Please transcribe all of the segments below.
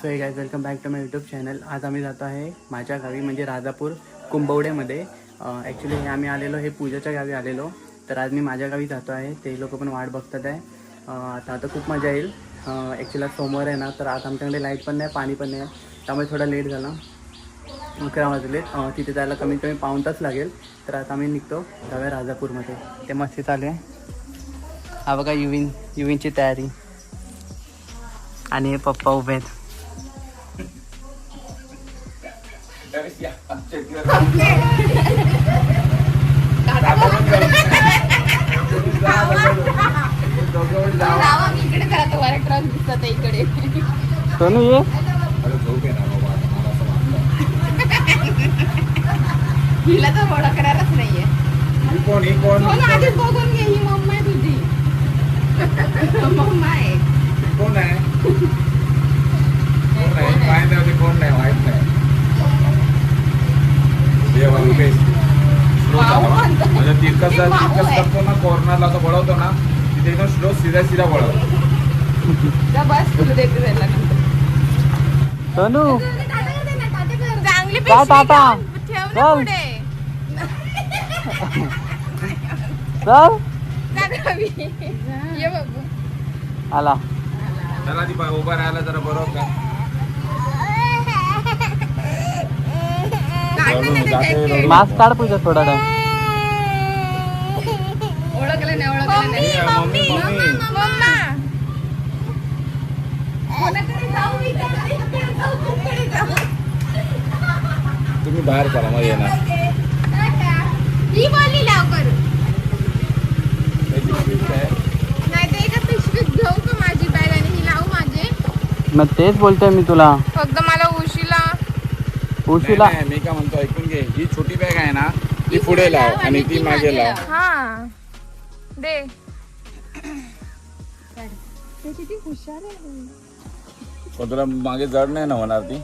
So hey guys welcome back to my YouTube channel. आज आम्ही जातो आहे माझ्या गावी म्हणजे राजापूर कुंभवड्यामध्ये. ॲक्च्युली हे आम्ही आलेलो हे पूजाच्या गावी आलेलो. तर आज मी माझ्या गावी जातो आहे. ते लोक पण वाट बघतात आहे. आता खूप मजा येईल. ॲक्च्युली आज सोमवार आहे ना, तर आज आमच्याकडे लाईट पण नाही, पाणी पण नाही, त्यामुळे थोडा लेट झाला. 11 वाजले. तिथे जायला कमीत कमी पाऊण तास लागेल. तर आता आम्ही निघतो जाऊया राजापूरमध्ये. ते मस्ती चालू आहे. हा बघा युविनची तयारी आणि पप्पा उभे आहेत. सोनू ये हिला तर ओळखणारच नाहीये. आधीच बघून घे, ही मम्मा आहे तुझी. मम्मा आहे. कोण आहे? काय नाही, कोण नाही माहित नाही. म्हणजे तिरकस करतो ना, कॉर्नरला तर वळवतो ना, तिथे एकदम स्लो सीधा वळवतो. बस तुला देते त्याला नंतर. सोनू चांगली काय टाटा ठेव ना पुढे. चल ये बाबू. आला. त्याला ती उभा राहायला जरा बरोबर का? मास्क काढ पूजा थोडा टाइम. ओळखलं नाही, ओळखलं नाही. मम्मी मम्मी मम्मा कोणाकडे जाऊ, इकडे जाऊ, तिकडे जाऊ. तुम्ही बाहेर चला, मग येणार. ही बोलली लवकर. नाही तर एका पिशवीत घेऊ का माझी बॅग आणि ही लावू माझे. मग तेच बोलतोय मी तुला. फक्त मला उशीला नाही, मी काय म्हणतो ऐकून घे. ही छोटी बॅग आहे ना, ती पुढे लाव आणि ती मागे लाव. हा दे. किती हुशार आहे. पण तुला मागे जड नाही ना होणार ती.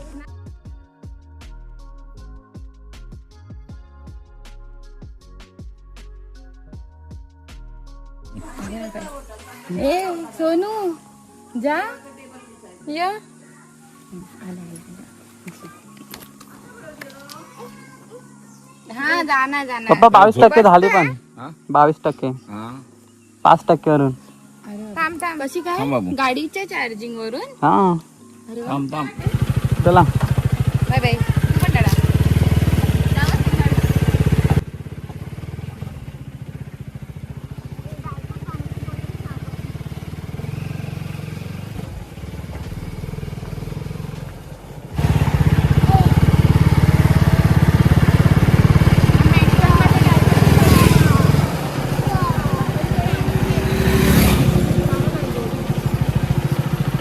ए सोनू जा या. हा जाना जाना. पप्पा 22% झाले पण. हा? 22%. हा. 5% वरून. थांब थांब. कशी काय थांब बाबू. गाडीच्या चार्जिंग वरून. हा थांब. चला. Bye bye. तू पण टाटा.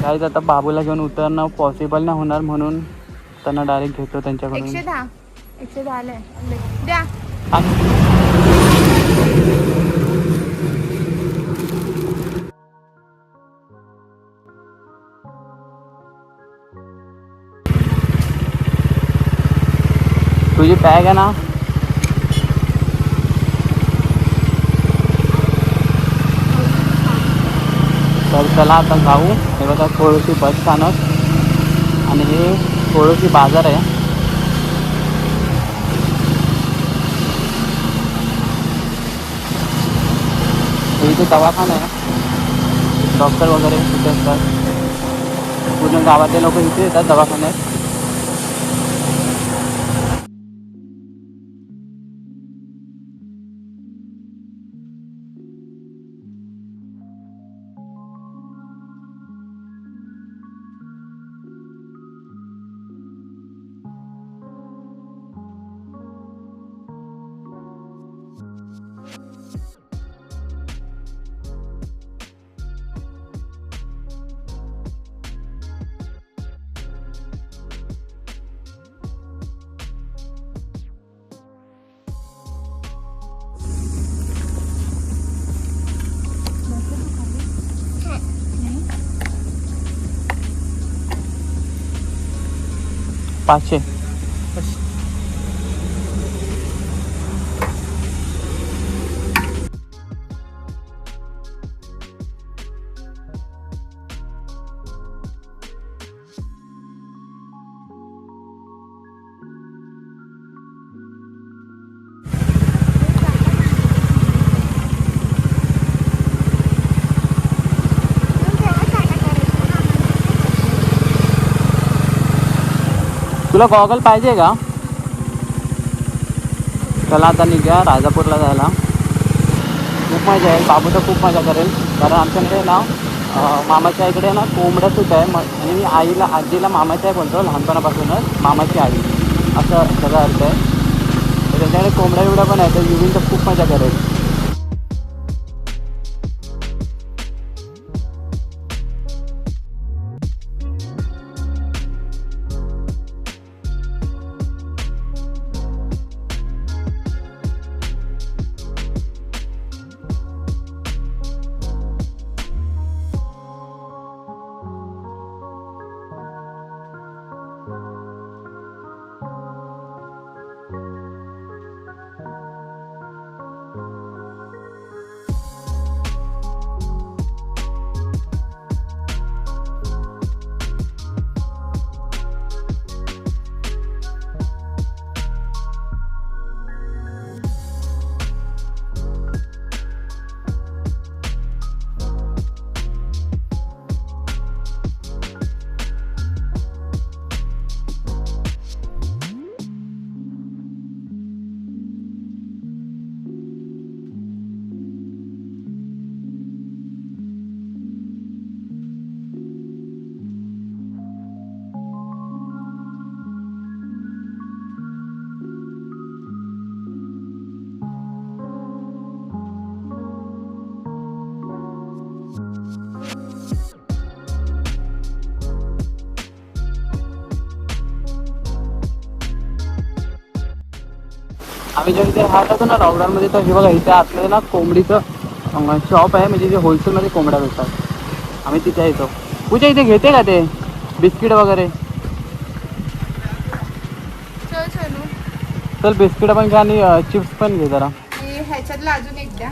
काहीच आता बाबूला घेऊन उतरणं पॉसिबल नाही होणार, म्हणून त्यांना डायरेक्ट घेतो त्यांच्याकडून. 110 आले द्या. तुझी बॅग आहे ना. तर चला आता जाऊ. हे बघा कोळशी बस स्थानक आणि हे कोळशी बाजार आहे. इथे दवाखाना आहे, डॉक्टर वगैरे इथे असतात. पूर्ण गावातले लोक इथे येतात दवाखान्यात. पाचशे. तुला गॉगल पाहिजे का? चला आता निघूया राजापूरला जायला. खूप मजा येईल, बाबू तर खूप मजा करेल. कारण आमच्याकडे ना मामाच्या इकडे ना कोंबड्या सुद्धा आहे. आणि मी आजीला मामाच्या आहे बोलतो लहानपणापासूनच, मामाची आई असं सगळं अर्थ आहे. तर त्यांच्याकडे कोंबड्या बिबड्या पण आहे, तर युवीन तर खूप मजा करेल. आम्ही जेव्हा इथे राहत होतो ना लॉकडाऊनमध्ये, तर हे बघा इथे आतमध्ये ना कोंबडीचं शॉप आहे. म्हणजे जे होलसेलमध्ये कोंबड्या भेटतात. आम्ही तिथे येतो. पूजा इथे घेते का ते बिस्किट वगैरे? चल बिस्किट पण घ्या आणि चिप्स पण घे जरा. ह्याच्यातला अजून एक द्या,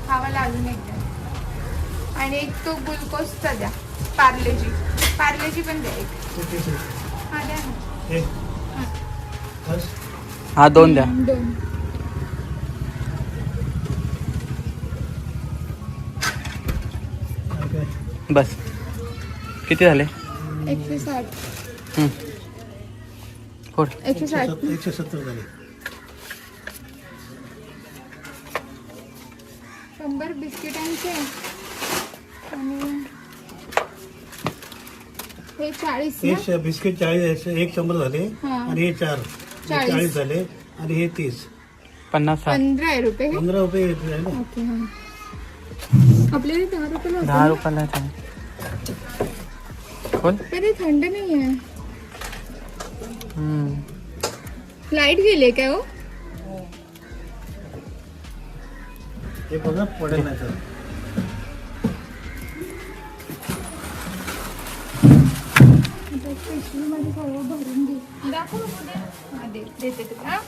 हा मला अजून एक द्या. आणि एक तो ग्लुकोजचा द्या. पार्लेजी पण द्या एक. हा द्या ना. हा 2 द्या. 2. बस. किती झाले? 160. कोण? 170 झाले. 100 बिस्किटांचे आणि हे 40 ना? बिस्किट 40, एक 100 झाले हा. आणि हे 4 40 झाले आणि हे 30. 50. 15 रुपये. 15 रुपये आहे ना. ओके. हा आपल्याला 10 रुपयाला होतं 10 ना? रुपयाला कोण? पण ते थंड नाही आहे. लाईट गेले काय हो? हे बघा पडेल नाही तर. पिशवीमध्ये सगळं भरून घे. दाखव ना पुढे. हा, देते तुला.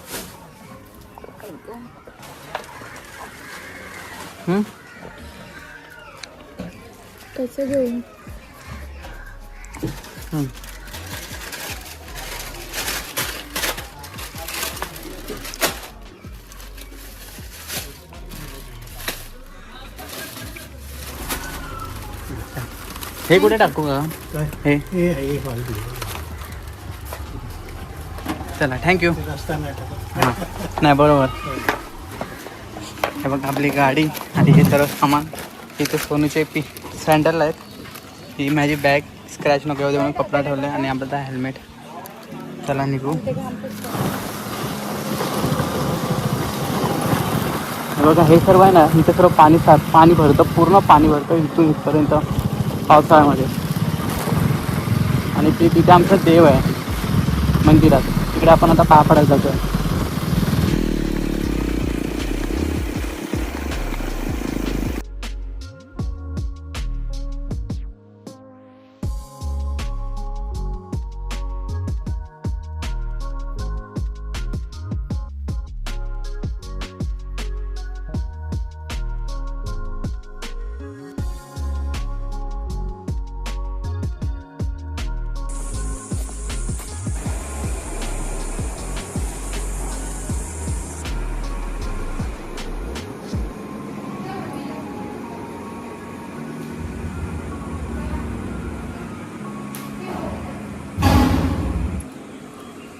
कसं घेऊ? हे कुठे टाकू का? काय हे हे आहे, हे फालतू. चला थँक्यू. रस्ता नाही टाकत. हां नाही बरोबर. हे बघ आपली गाडी आणि हे सर्व सामान. इथे सोनूचे सँडल आहेत. ही माझी बॅग स्क्रॅच नको होते म्हणून कपडा ठेवला आणि आपला हेल्मेट. चला निघू. हे बघा हे सर्व आहे ना, इथे सर्व पाणी भरतं, पूर्ण पाणी भरतं इथून इथपर्यंत पावसाळ्यामध्ये. आणि तिथे आमचं देव आहे मंदिरात, तिकडे आपण आता पाया पडायला जातो.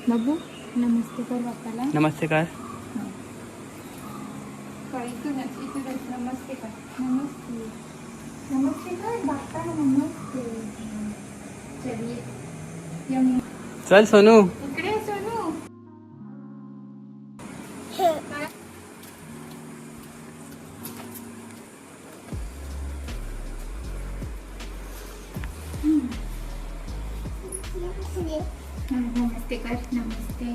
बघू नमस्ते कर बाप्पाला. नमस्ते कर. इथूनच नमस्ते कर. नमस्ते नमस्ते कर बाप्पाला. नमस्ते. चलिए यम. चल सोनू. इकडे सोनू. नमस्ते कर. नमस्ते.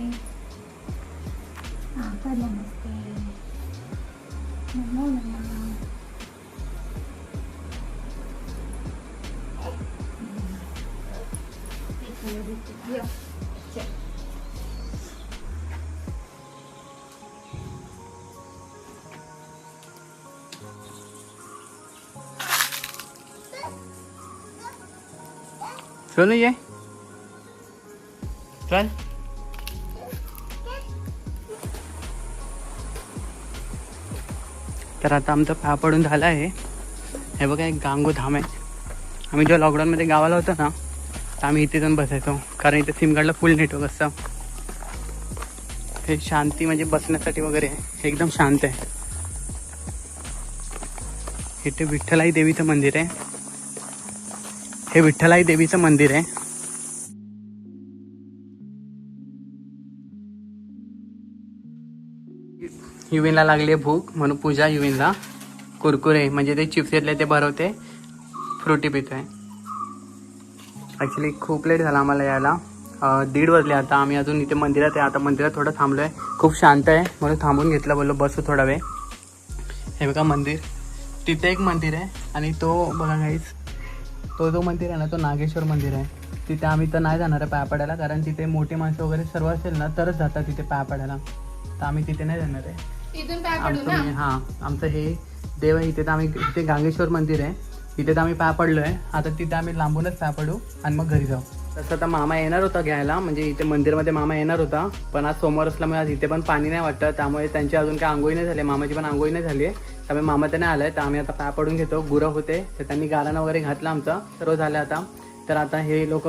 हाँ कर नमस्ते. नमो नमः. यो, चल. सोनू ये. चल. तर आता आमचं पाया पडून झालं आहे. हे बघा एक गांगो धाम आहे. आम्ही जेव्हा लॉकडाऊनमध्ये गावाला होतो ना तर आम्ही इथे जाऊन बसायचो, कारण इथे सिम कार्डला फुल नेटवर्क असतं. हे शांती म्हणजे बसण्यासाठी वगैरे आहे. एकदम शांत आहे. इथे विठ्ठलाई देवीचं मंदिर आहे. हे विठ्ठलाई देवीचं मंदिर आहे. युवीनला लागली आहे भूक म्हणून पूजा युवीनला कुरकुरे म्हणजे ते चिप्स घेतले ते भरवते. फ्रुटी पितोय. ॲक्च्युली खूप लेट झाला आम्हाला यायला. 1:30 वाजले. आता आम्ही अजून इथे मंदिरात आहे. आता मंदिरात थोडं थांबलो आहे. खूप शांत आहे म्हणून थांबून घेतलं. बोललो बसू थोडा वेळ. हे बघा मंदिर. तिथे एक मंदिर आहे आणि तो बघा गाईज तो जो मंदिर आहे ना तो नागेश्वर मंदिर आहे. तिथे आम्ही तर नाही जाणार आहे पाया पडायला, कारण तिथे मोठी माणसं वगैरे सर्व असेल ना तरच जातात तिथे पाया पडायला. तर आम्ही तिथे नाही जाणार आहे. इथून पाय पडू ना. हां आमचं हे देव आहे. इथे तर आम्ही इथे गांगेश्वर मंदिर आहे. इथे तर आम्ही पाया पडलो आहे. आता तिथे आम्ही लांबूनच पाया पडू आणि मग घरी जाऊ. तसं तर मामा येणार होता घ्यायला, म्हणजे इथे मंदिरमध्ये मामा येणार होता, पण आज सोमवार असल्यामुळे आज इथे पण पाणी नाही वाटतं. त्यामुळे त्यांची अजून काही आंघोळी नाही झाली. मामाची पण आंघोळी नाही झाली आहे. त्यामुळे मामा तर नाही आला आहे. तर आम्ही आता पाया पडून घेतो. गुरं होते तर त्यांनी गाराणं वगैरे घातलं आमचं सर्व झालं आता. तर आता हे लोक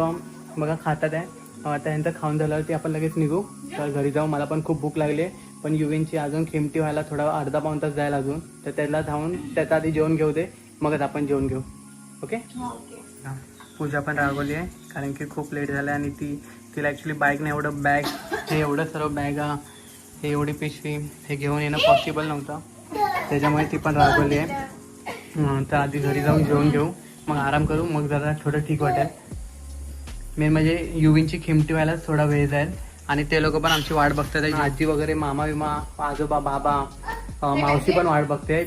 बघा खातात आहे. आता यांचं खाऊन झाल्यावरती आपण लगेच निघू. तर घरी जाऊ. मला पण खूप भूक लागली आहे. पण युवीनची अजून खिमटी व्हायला थोडा अर्धा पाऊण तास जायला अजून. तर त्याला धावून त्याचा आधी जेवण घेऊ दे, मगच आपण जेवण घेऊ. ओके. पूजा पण रागवली आहे कारण की खूप लेट झालं आणि तिला ॲक्च्युली बाईकने एवढं बॅग हे एवढं सर्व बॅगा हे एवढी पिशवी हे घेऊन येणं पॉसिबल नव्हतं. त्याच्यामुळे ती पण रागवली आहे. तर आधी घरी जाऊन जेवण घेऊ, मग आराम करू, मग जरा थोडं ठीक वाटेल. मेन म्हणजे युवीनची खिमटी व्हायलाच थोडा वेळ जाईल आणि ते लोक पण आमची वाट बघतात. आजी वगैरे मामा विमा आजोबा बाबा मावशी पण वाट बघते.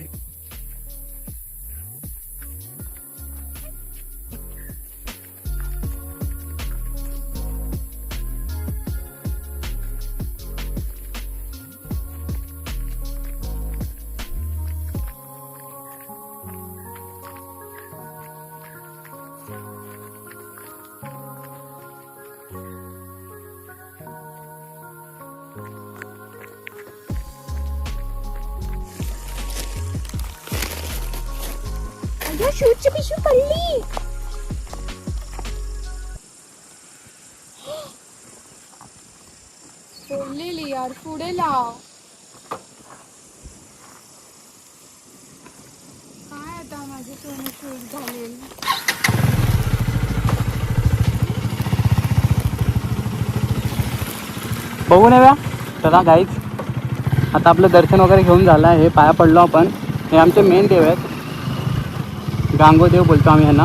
शूटची पिशवी पडली. सोडलेली यार. पुढे लाव. काय आता माझे सोनं शूट झालेल. बघू नव्या. चला गाईज आता आपलं दर्शन वगैरे घेऊन झालं आहे. पाया पडलो आपण. हे आमचे मेन देव आहेत. गांगोदेव बोलतो आम्ही यांना.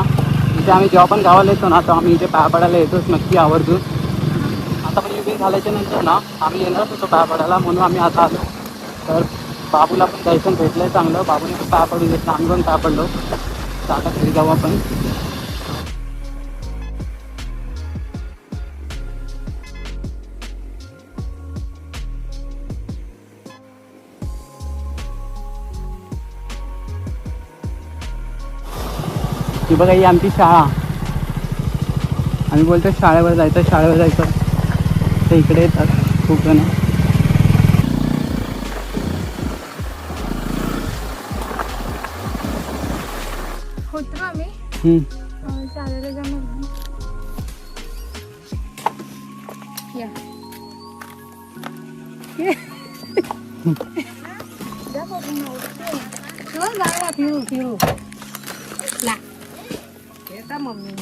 इथे आम्ही जेव्हा पण गावाला येतो ना तर आम्ही इथे पाया पडायला येतोच नक्की आवर्जून. आता पण युवी झाल्याच्या नंतर ना आम्ही येणारच होतो पाया पडायला म्हणून आम्ही आता आलो. तर बाबूला पण दर्शन भेटलं आहे चांगलं. बाबूने पण पाया पडून घेतलं. आम्ही पण पाया पडलो. तर आता घरी जाऊ आपण. ही बघा ही आमची शाळा. आम्ही बोलतो शाळेवर जायचं. तर इकडे येतात खूप जण. होतो आम्ही चालायला जाणार. या फिरू फिरू ला येता मम्मी